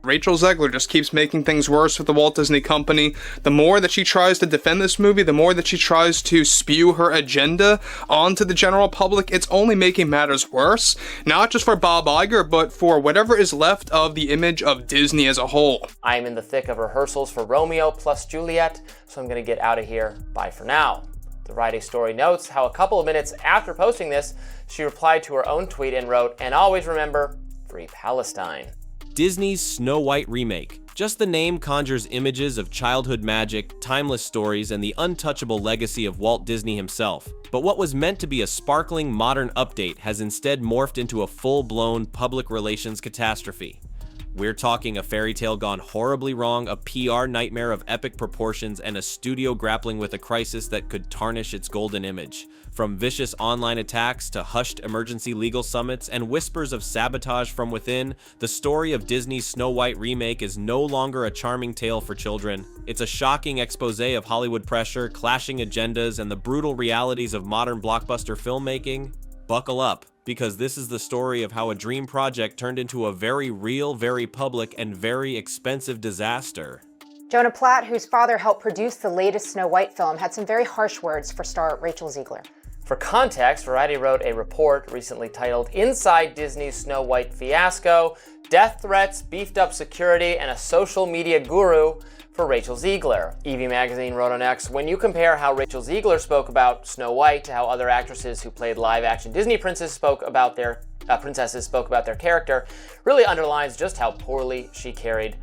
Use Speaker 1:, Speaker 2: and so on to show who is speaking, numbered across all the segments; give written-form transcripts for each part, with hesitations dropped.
Speaker 1: Rachel Zegler just keeps making things worse with the Walt Disney Company. The more that she tries to defend this movie, the more that she tries to spew her agenda onto the general public, it's only making matters worse. Not just for Bob Iger, but for whatever is left of the image of Disney as a whole.
Speaker 2: I'm in the thick of rehearsals for Romeo plus Juliet, so I'm going to get out of here. Bye for now. The Variety story notes how a couple of minutes after posting this, she replied to her own tweet and wrote, "And always remember, free Palestine."
Speaker 3: Disney's Snow White remake. Just the name conjures images of childhood magic, timeless stories, and the untouchable legacy of Walt Disney himself. But what was meant to be a sparkling modern update has instead morphed into a full-blown public relations catastrophe. We're talking a fairy tale gone horribly wrong, a PR nightmare of epic proportions, and a studio grappling with a crisis that could tarnish its golden image. From vicious online attacks to hushed emergency legal summits and whispers of sabotage from within, the story of Disney's Snow White remake is no longer a charming tale for children. It's a shocking expose of Hollywood pressure, clashing agendas, and the brutal realities of modern blockbuster filmmaking. Buckle up, because this is the story of how a dream project turned into a very real, very public, and very expensive disaster.
Speaker 4: Jonah Platt, whose father helped produce the latest Snow White film, had some very harsh words for star Rachel Zegler.
Speaker 2: For context, Variety wrote a report recently titled "Inside Disney's Snow White Fiasco: Death Threats, Beefed Up Security, and a Social Media Guru" for Rachel Zegler. Evie Magazine wrote on X, "When you compare how Rachel Zegler spoke about Snow White to how other actresses who played live-action Disney princesses spoke about their character, really underlines just how poorly she carried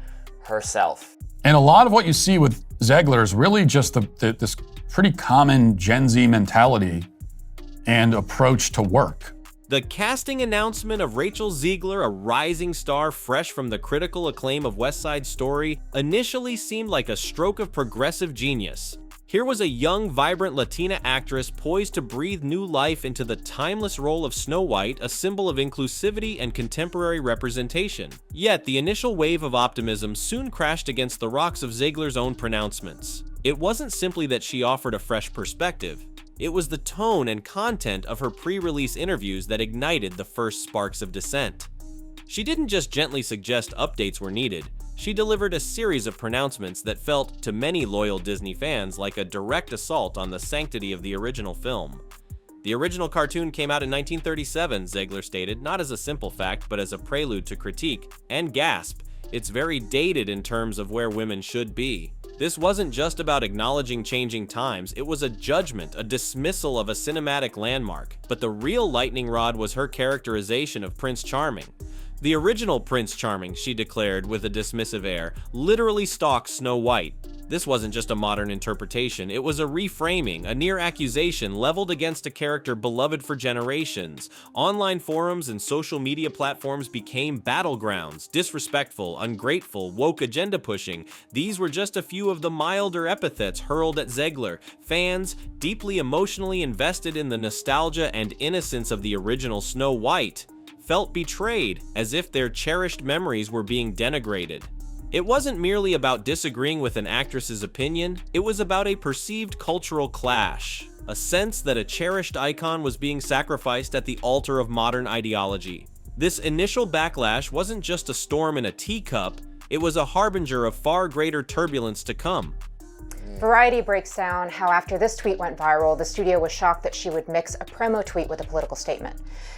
Speaker 2: herself."
Speaker 5: And a lot of what you see with Zegler is really just this pretty common Gen Z mentality and approach to work.
Speaker 3: The casting announcement of Rachel Zegler, a rising star fresh from the critical acclaim of West Side Story, initially seemed like a stroke of progressive genius. Here was a young, vibrant Latina actress poised to breathe new life into the timeless role of Snow White, a symbol of inclusivity and contemporary representation. Yet, the initial wave of optimism soon crashed against the rocks of Zegler's own pronouncements. It wasn't simply that she offered a fresh perspective. It was the tone and content of her pre-release interviews that ignited the first sparks of dissent. She didn't just gently suggest updates were needed. She delivered a series of pronouncements that felt, to many loyal Disney fans, like a direct assault on the sanctity of the original film. The original cartoon came out in 1937, Zegler stated, not as a simple fact, but as a prelude to critique, and gasp, it's very dated in terms of where women should be. This wasn't just about acknowledging changing times, it was a judgment, a dismissal of a cinematic landmark. But the real lightning rod was her characterization of Prince Charming. The original Prince Charming, she declared with a dismissive air, literally stalked Snow White. This wasn't just a modern interpretation, it was a reframing, a near accusation leveled against a character beloved for generations. Online forums and social media platforms became battlegrounds, disrespectful, ungrateful, woke agenda pushing. These were just a few of the milder epithets hurled at Zegler. Fans, deeply emotionally invested in the nostalgia and innocence of the original Snow White, felt betrayed, as if their cherished memories were being denigrated. It wasn't merely about disagreeing with an actress's opinion, it was about a perceived cultural clash, a sense that a cherished icon was being sacrificed at the altar of modern ideology. This initial backlash wasn't just a storm in a teacup, it was a harbinger of far greater turbulence to come.
Speaker 4: Variety breaks down how after this tweet went viral, the studio was shocked that she would mix a promo tweet with a political statement.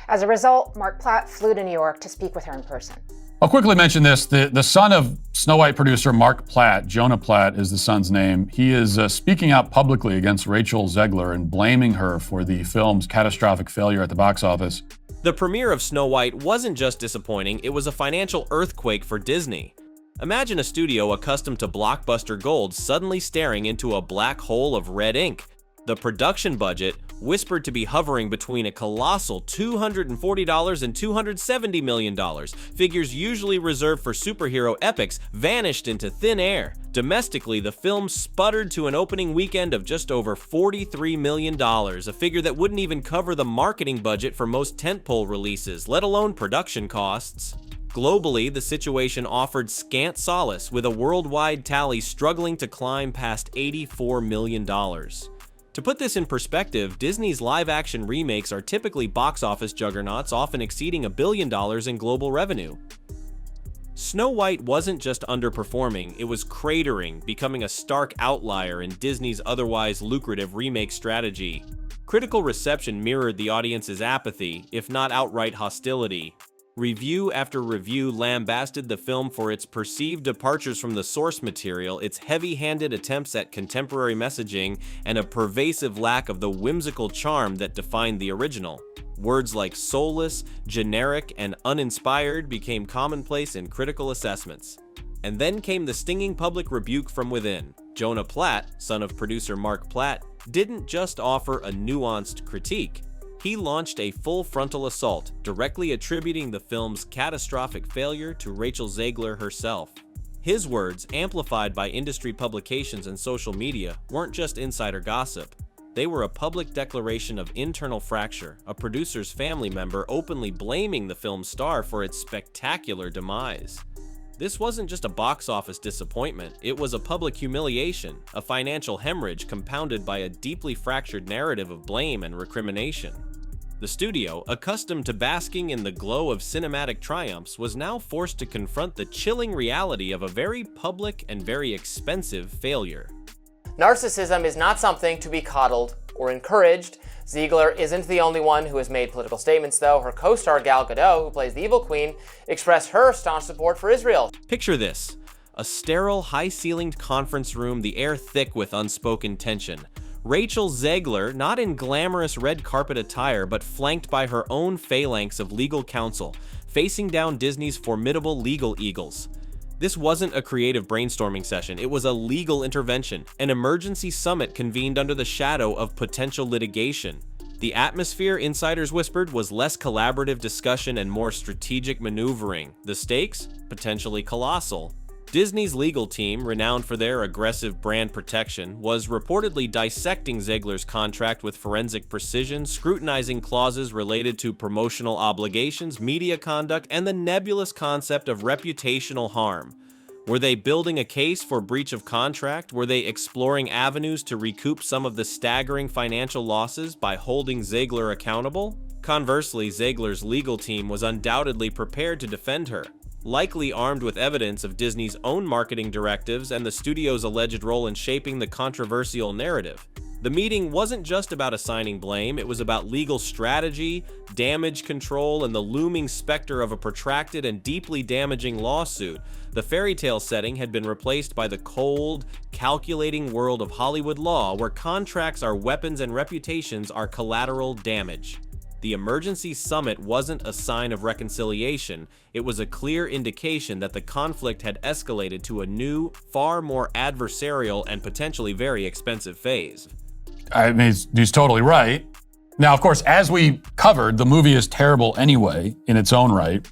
Speaker 4: As a result, Mark Platt flew to New York to speak with her in person.
Speaker 5: I'll quickly mention this. The son of Snow White producer Mark Platt, Jonah Platt is the son's name. He is speaking out publicly against Rachel Zegler and blaming her for the film's catastrophic failure at the box office.
Speaker 3: The premiere of Snow White wasn't just disappointing, it was a financial earthquake for Disney. Imagine a studio accustomed to blockbuster gold suddenly staring into a black hole of red ink. The production budget, whispered to be hovering between a colossal $240 and $270 million, figures usually reserved for superhero epics, vanished into thin air. Domestically, the film sputtered to an opening weekend of just over $43 million, a figure that wouldn't even cover the marketing budget for most tentpole releases, let alone production costs. Globally, the situation offered scant solace, with a worldwide tally struggling to climb past $84 million. To put this in perspective, Disney's live-action remakes are typically box office juggernauts, often exceeding $1 billion in global revenue. Snow White wasn't just underperforming, it was cratering, becoming a stark outlier in Disney's otherwise lucrative remake strategy. Critical reception mirrored the audience's apathy, if not outright hostility. Review after review lambasted the film for its perceived departures from the source material, its heavy-handed attempts at contemporary messaging, and a pervasive lack of the whimsical charm that defined the original. Words like soulless, generic, and uninspired became commonplace in critical assessments. And then came the stinging public rebuke from within. Jonah Platt, son of producer Mark Platt, didn't just offer a nuanced critique. He launched a full frontal assault, directly attributing the film's catastrophic failure to Rachel Zegler herself. His words, amplified by industry publications and social media, weren't just insider gossip. They were a public declaration of internal fracture, a producer's family member openly blaming the film's star for its spectacular demise. This wasn't just a box office disappointment, it was a public humiliation, a financial hemorrhage compounded by a deeply fractured narrative of blame and recrimination. The studio, accustomed to basking in the glow of cinematic triumphs, was now forced to confront the chilling reality of a very public and very expensive failure.
Speaker 2: Narcissism is not something to be coddled or encouraged. Ziegler isn't the only one who has made political statements, though. Her co-star Gal Gadot, who plays the evil queen, expressed her staunch support for Israel.
Speaker 3: Picture this: a sterile, high-ceilinged conference room, the air thick with unspoken tension. Rachel Zegler, not in glamorous red carpet attire, but flanked by her own phalanx of legal counsel, facing down Disney's formidable legal eagles. This wasn't a creative brainstorming session, it was a legal intervention, an emergency summit convened under the shadow of potential litigation. The atmosphere, insiders whispered, was less collaborative discussion and more strategic maneuvering. The stakes? Potentially colossal. Disney's legal team, renowned for their aggressive brand protection, was reportedly dissecting Zegler's contract with forensic precision, scrutinizing clauses related to promotional obligations, media conduct, and the nebulous concept of reputational harm. Were they building a case for breach of contract? Were they exploring avenues to recoup some of the staggering financial losses by holding Zegler accountable? Conversely, Zegler's legal team was undoubtedly prepared to defend her, likely armed with evidence of Disney's own marketing directives and the studio's alleged role in shaping the controversial narrative. The meeting wasn't just about assigning blame, it was about legal strategy, damage control, and the looming specter of a protracted and deeply damaging lawsuit. The fairy tale setting had been replaced by the cold, calculating world of Hollywood law, where contracts are weapons and reputations are collateral damage. The emergency summit wasn't a sign of reconciliation, it was a clear indication that the conflict had escalated to a new, far more adversarial and potentially very expensive phase.
Speaker 5: I mean, he's totally right. Now, of course, as we covered, the movie is terrible anyway, in its own right.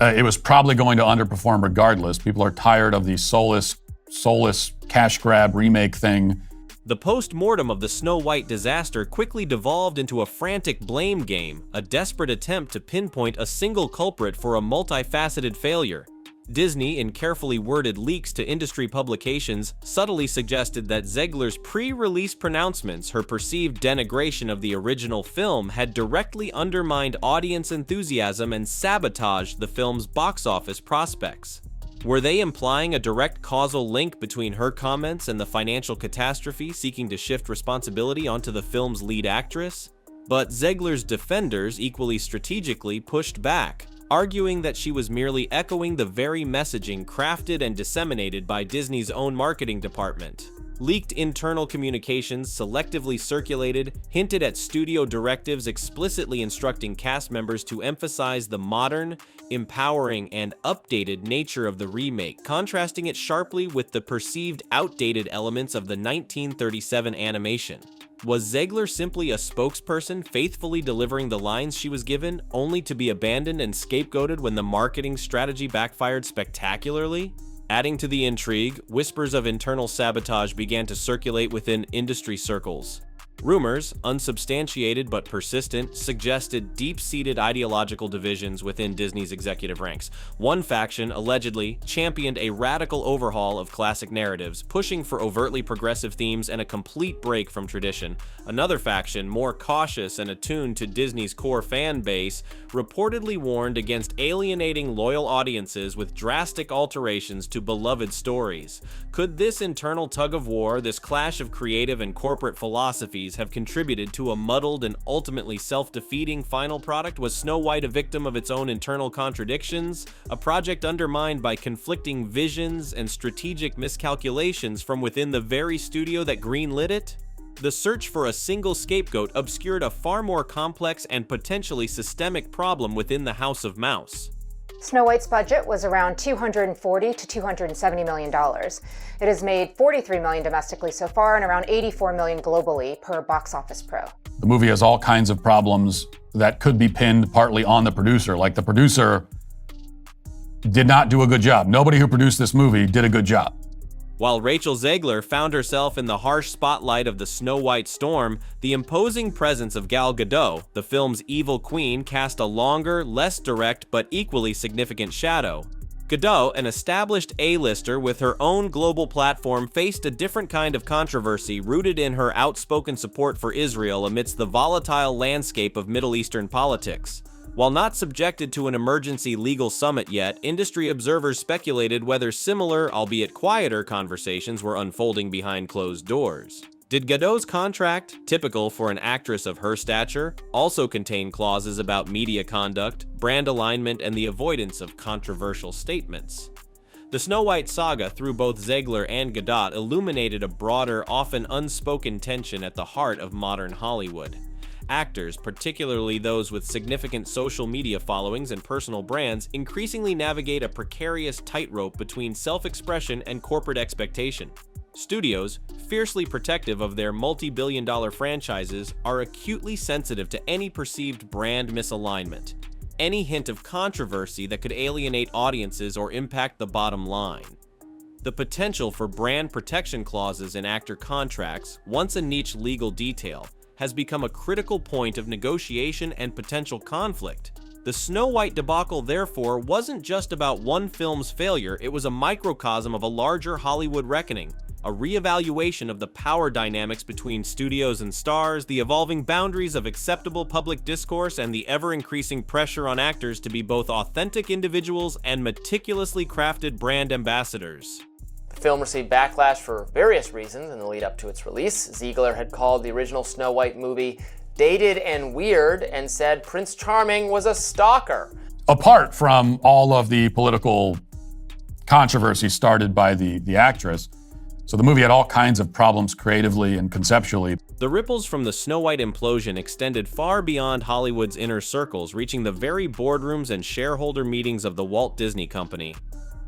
Speaker 5: It was probably going to underperform regardless. People are tired of the soulless cash grab remake thing.
Speaker 3: The post-mortem of the Snow White disaster quickly devolved into a frantic blame game, a desperate attempt to pinpoint a single culprit for a multifaceted failure. Disney, in carefully worded leaks to industry publications, subtly suggested that Zegler's pre-release pronouncements, her perceived denigration of the original film, had directly undermined audience enthusiasm and sabotaged the film's box office prospects. Were they implying a direct causal link between her comments and the financial catastrophe, seeking to shift responsibility onto the film's lead actress? But Zegler's defenders equally strategically pushed back, arguing that she was merely echoing the very messaging crafted and disseminated by Disney's own marketing department. Leaked internal communications, selectively circulated, hinted at studio directives explicitly instructing cast members to emphasize the modern, empowering, and updated nature of the remake, contrasting it sharply with the perceived outdated elements of the 1937 animation. Was Zegler simply a spokesperson faithfully delivering the lines she was given, only to be abandoned and scapegoated when the marketing strategy backfired spectacularly? Adding to the intrigue, whispers of internal sabotage began to circulate within industry circles. Rumors, unsubstantiated but persistent, suggested deep-seated ideological divisions within Disney's executive ranks. One faction allegedly championed a radical overhaul of classic narratives, pushing for overtly progressive themes and a complete break from tradition. Another faction, more cautious and attuned to Disney's core fan base, reportedly warned against alienating loyal audiences with drastic alterations to beloved stories. Could this internal tug-of-war, this clash of creative and corporate philosophies, have contributed to a muddled and ultimately self-defeating final product? Was Snow White a victim of its own internal contradictions? A project undermined by conflicting visions and strategic miscalculations from within the very studio that greenlit it? The search for a single scapegoat obscured a far more complex and potentially systemic problem within the House of Mouse.
Speaker 4: Snow White's budget was around $240 to $270 million. It has made $43 million domestically so far and around $84 million globally per Box Office Pro.
Speaker 5: The movie has all kinds of problems that could be pinned partly on the producer. Like, the producer did not do a good job. Nobody who produced this movie did a good job.
Speaker 3: While Rachel Zegler found herself in the harsh spotlight of the Snow White storm, the imposing presence of Gal Gadot, the film's evil queen, cast a longer, less direct, but equally significant shadow. Gadot, an established A-lister with her own global platform, faced a different kind of controversy rooted in her outspoken support for Israel amidst the volatile landscape of Middle Eastern politics. While not subjected to an emergency legal summit yet, industry observers speculated whether similar, albeit quieter, conversations were unfolding behind closed doors. Did Gadot's contract, typical for an actress of her stature, also contain clauses about media conduct, brand alignment, and the avoidance of controversial statements? The Snow White saga, through both Zegler and Gadot, illuminated a broader, often unspoken tension at the heart of modern Hollywood. Actors, particularly those with significant social media followings and personal brands, increasingly navigate a precarious tightrope between self-expression and corporate expectation. Studios, fiercely protective of their multi-billion-dollar franchises, are acutely sensitive to any perceived brand misalignment, any hint of controversy that could alienate audiences or impact the bottom line. The potential for brand protection clauses in actor contracts, once a niche legal detail, has become a critical point of negotiation and potential conflict. The Snow White debacle, therefore, wasn't just about one film's failure, it was a microcosm of a larger Hollywood reckoning, a reevaluation of the power dynamics between studios and stars, the evolving boundaries of acceptable public discourse, and the ever-increasing pressure on actors to be both authentic individuals and meticulously crafted brand ambassadors.
Speaker 2: The film received backlash for various reasons in the lead up to its release. Zegler had called the original Snow White movie dated and weird and said Prince Charming was a stalker.
Speaker 5: Apart from all of the political controversy started by the actress, so the movie had all kinds of problems creatively and conceptually.
Speaker 3: The ripples from the Snow White implosion extended far beyond Hollywood's inner circles, reaching the very boardrooms and shareholder meetings of the Walt Disney Company.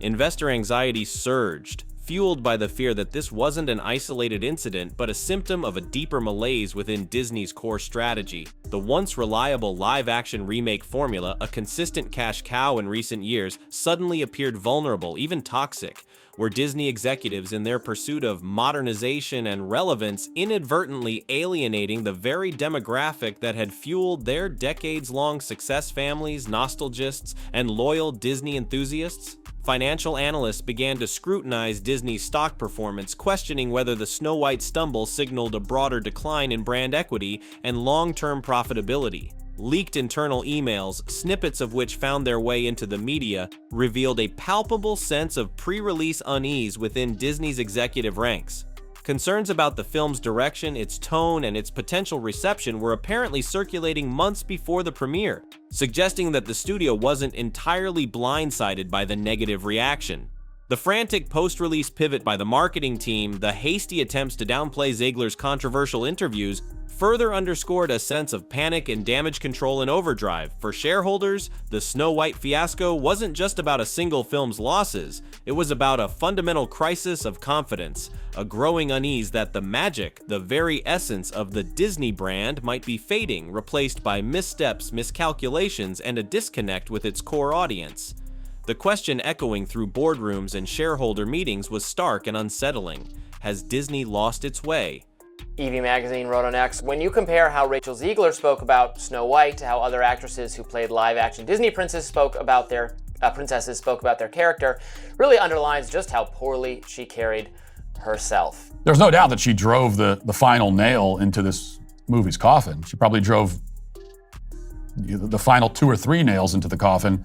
Speaker 3: Investor anxiety surged, fueled by the fear that this wasn't an isolated incident, but a symptom of a deeper malaise within Disney's core strategy. The once reliable live-action remake formula, a consistent cash cow in recent years, suddenly appeared vulnerable, even toxic, where Disney executives, in their pursuit of modernization and relevance, inadvertently alienating the very demographic that had fueled their decades-long success families, nostalgists, and loyal Disney enthusiasts. Financial analysts began to scrutinize Disney's stock performance, questioning whether the Snow White stumble signaled a broader decline in brand equity and long-term profitability. Leaked internal emails, snippets of which found their way into the media, revealed a palpable sense of pre-release unease within Disney's executive ranks. Concerns about the film's direction, its tone, and its potential reception were apparently circulating months before the premiere, suggesting that the studio wasn't entirely blindsided by the negative reaction. The frantic post-release pivot by the marketing team, the hasty attempts to downplay Zegler's controversial interviews, further underscored a sense of panic and damage control in overdrive. For shareholders, the Snow White fiasco wasn't just about a single film's losses, it was about a fundamental crisis of confidence, a growing unease that the magic, the very essence of the Disney brand, might be fading, replaced by missteps, miscalculations, and a disconnect with its core audience. The question echoing through boardrooms and shareholder meetings was stark and unsettling. Has Disney lost its way?
Speaker 2: EV Magazine wrote on X, when you compare how Rachel Zegler spoke about Snow White to how other actresses who played live-action Disney princesses spoke about their character, really underlines just how poorly she carried herself.
Speaker 5: There's no doubt that she drove the final nail into this movie's coffin. She probably drove the final 2 or 3 nails into the coffin.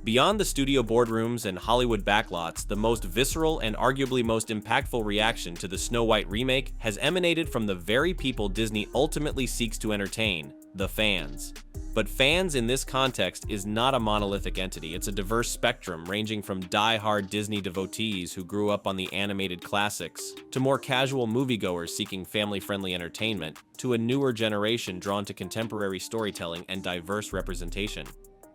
Speaker 3: Beyond the studio boardrooms and Hollywood backlots, the most visceral and arguably most impactful reaction to the Snow White remake has emanated from the very people Disney ultimately seeks to entertain, the fans. But fans in this context is not a monolithic entity. It's a diverse spectrum ranging from die-hard Disney devotees who grew up on the animated classics, to more casual moviegoers seeking family-friendly entertainment, to a newer generation drawn to contemporary storytelling and diverse representation.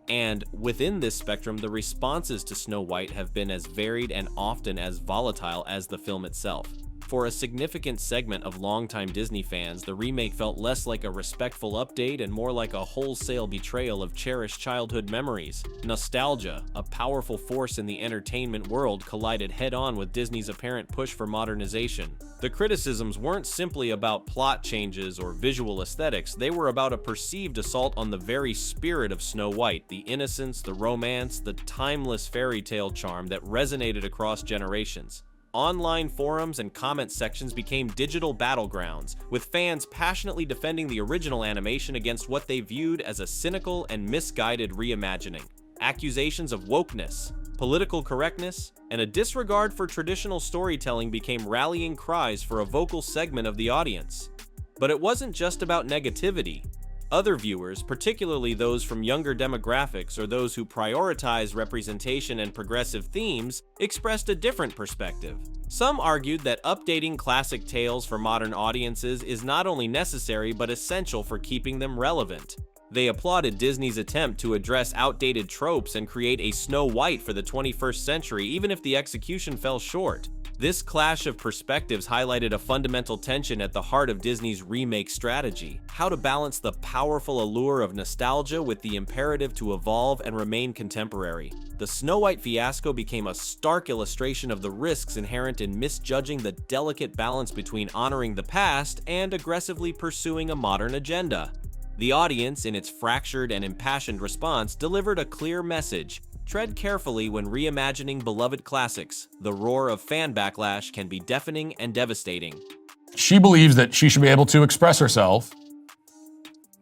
Speaker 3: And within this spectrum, the responses to Snow White have been as varied and often as volatile as the film itself. For a significant segment of longtime Disney fans, the remake felt less like a respectful update and more like a wholesale betrayal of cherished childhood memories. Nostalgia, a powerful force in the entertainment world, collided head-on with Disney's apparent push for modernization. The criticisms weren't simply about plot changes or visual aesthetics, they were about a perceived assault on the very spirit of Snow White, the innocence, the romance, the timeless fairy tale charm that resonated across generations. Online forums and comment sections became digital battlegrounds, with fans passionately defending the original animation against what they viewed as a cynical and misguided reimagining. Accusations of wokeness, political correctness, and a disregard for traditional storytelling became rallying cries for a vocal segment of the audience. But it wasn't just about negativity. Other viewers, particularly those from younger demographics or those who prioritize representation and progressive themes, expressed a different perspective. Some argued that updating classic tales for modern audiences is not only necessary but essential for keeping them relevant. They applauded Disney's attempt to address outdated tropes and create a Snow White for the 21st century, even if the execution fell short. This clash of perspectives highlighted a fundamental tension at the heart of Disney's remake strategy: how to balance the powerful allure of nostalgia with the imperative to evolve and remain contemporary. The Snow White fiasco became a stark illustration of the risks inherent in misjudging the delicate balance between honoring the past and aggressively pursuing a modern agenda. The audience, in its fractured and impassioned response, delivered a clear message: tread carefully when reimagining beloved classics. The roar of fan backlash can be deafening and devastating.
Speaker 5: She believes that she should be able to express herself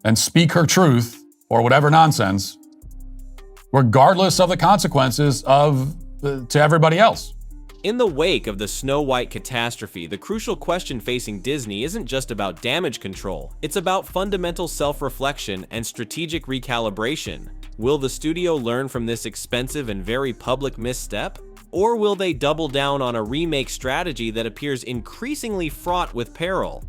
Speaker 5: and speak her truth, or whatever nonsense, regardless of the consequences to everybody else.
Speaker 3: In the wake of the Snow White catastrophe, the crucial question facing Disney isn't just about damage control. It's about fundamental self-reflection and strategic recalibration. Will the studio learn from this expensive and very public misstep? Or will they double down on a remake strategy that appears increasingly fraught with peril?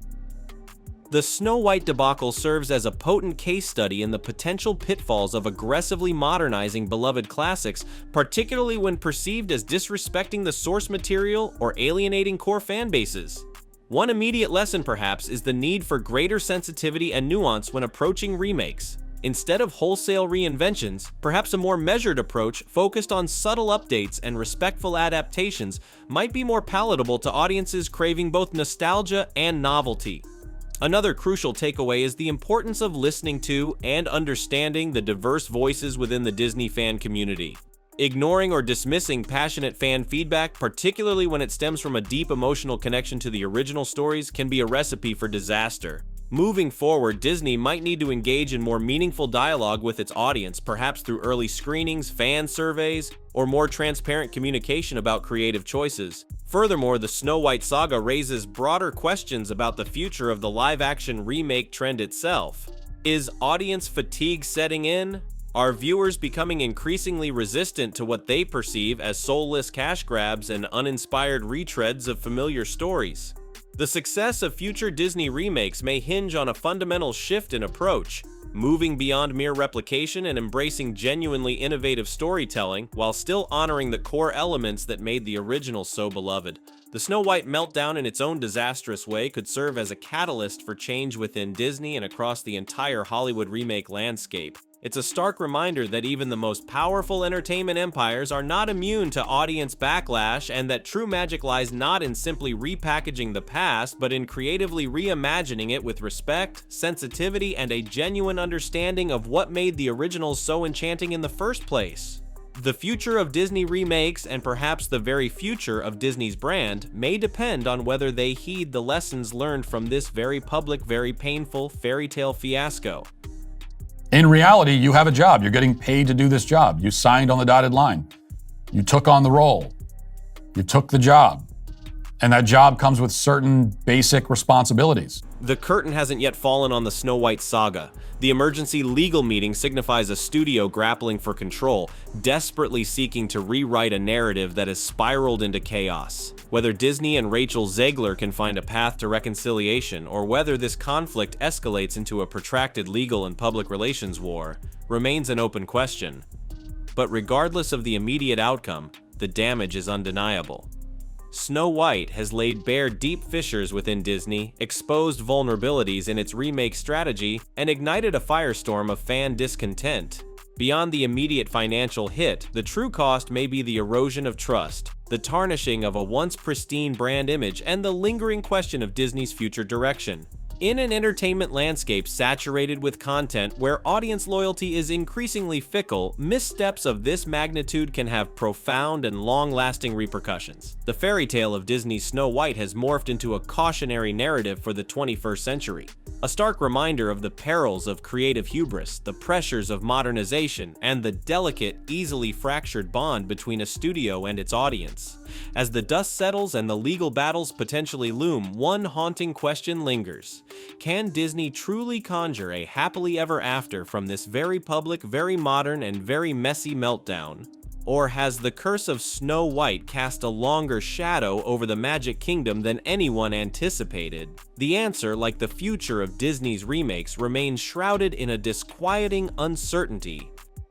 Speaker 3: The Snow White debacle serves as a potent case study in the potential pitfalls of aggressively modernizing beloved classics, particularly when perceived as disrespecting the source material or alienating core fan bases. One immediate lesson, perhaps, is the need for greater sensitivity and nuance when approaching remakes. Instead of wholesale reinventions, perhaps a more measured approach focused on subtle updates and respectful adaptations might be more palatable to audiences craving both nostalgia and novelty. Another crucial takeaway is the importance of listening to and understanding the diverse voices within the Disney fan community. Ignoring or dismissing passionate fan feedback, particularly when it stems from a deep emotional connection to the original stories, can be a recipe for disaster. Moving forward, Disney might need to engage in more meaningful dialogue with its audience, perhaps through early screenings, fan surveys, or more transparent communication about creative choices. Furthermore, the Snow White saga raises broader questions about the future of the live-action remake trend itself. Is audience fatigue setting in? Are viewers becoming increasingly resistant to what they perceive as soulless cash grabs and uninspired retreads of familiar stories? The success of future Disney remakes may hinge on a fundamental shift in approach, moving beyond mere replication and embracing genuinely innovative storytelling while still honoring the core elements that made the original so beloved. The Snow White meltdown, in its own disastrous way, could serve as a catalyst for change within Disney and across the entire Hollywood remake landscape. It's a stark reminder that even the most powerful entertainment empires are not immune to audience backlash, and that true magic lies not in simply repackaging the past, but in creatively reimagining it with respect, sensitivity, and a genuine understanding of what made the originals so enchanting in the first place. The future of Disney remakes, and perhaps the very future of Disney's brand, may depend on whether they heed the lessons learned from this very public, very painful fairy tale fiasco.
Speaker 5: In reality, you have a job. You're getting paid to do this job. You signed on the dotted line. You took on the role. You took the job. And that job comes with certain basic responsibilities.
Speaker 3: The curtain hasn't yet fallen on the Snow White saga. The emergency legal meeting signifies a studio grappling for control, desperately seeking to rewrite a narrative that has spiraled into chaos. Whether Disney and Rachel Zegler can find a path to reconciliation, or whether this conflict escalates into a protracted legal and public relations war, remains an open question. But regardless of the immediate outcome, the damage is undeniable. Snow White has laid bare deep fissures within Disney, exposed vulnerabilities in its remake strategy, and ignited a firestorm of fan discontent. Beyond the immediate financial hit, the true cost may be the erosion of trust, the tarnishing of a once pristine brand image, and the lingering question of Disney's future direction. In an entertainment landscape saturated with content where audience loyalty is increasingly fickle, missteps of this magnitude can have profound and long-lasting repercussions. The fairy tale of Disney's Snow White has morphed into a cautionary narrative for the 21st century, a stark reminder of the perils of creative hubris, the pressures of modernization, and the delicate, easily fractured bond between a studio and its audience. As the dust settles and the legal battles potentially loom, one haunting question lingers. Can Disney truly conjure a happily ever after from this very public, very modern, and very messy meltdown? Or has the curse of Snow White cast a longer shadow over the Magic Kingdom than anyone anticipated? The answer, like the future of Disney's remakes, remains shrouded in a disquieting uncertainty,